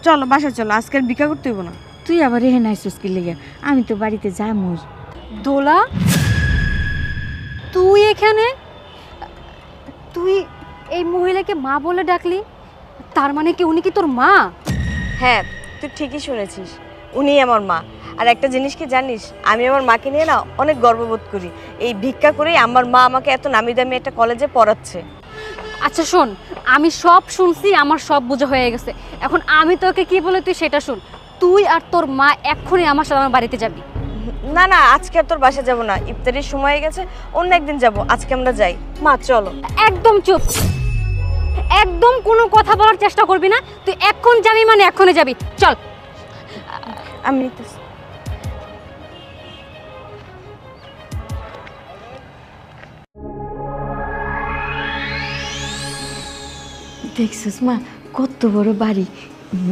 চলো বাসা চলো, আজকে আর ভিক্ষা করতে হইব না। তুই আবার এখানে আইসিস কি লেগে? আমি তো বাড়িতে যামই। দোলা, তুই এখানে? তুই এই মহিলাকে মা বলে ডাকলি, তার মানে কি উনি কি তোর মা? হ্যাঁ, তুই ঠিকই শুনেছিস, উনিই আমার মা। আর একটা জিনিস কি জানিস, আমি আমার মাকে নিয়ে না অনেক গর্ববোধ করি। এই ভিক্ষা করেই আমার মা আমাকে এত নামি দামি একটা কলেজে পড়াচ্ছে। আচ্ছা শোন, আমি সব শুনছি, আমার সব বোঝা হয়ে গেছে। এখন আমি তোকে কি বলে তুই সেটা শুন। তুই আর তোর মা এক্ষুনি আমার সাথে আমার বাড়িতে যাবি। না না, আজকে আর তোর বাসা যাব না, ইফতারির সময় হয়ে গেছে, অন্য একদিন যাব। আজকে আমরা যাই। মা চলো। একদম চুপ, একদম কোনো কথা বলার চেষ্টা করবি না। তুই এখন যাবি মানে এক্ষুনি যাবি, চল। আমি নিতেছি। দেখছিস মা, কত বড় বাড়ি,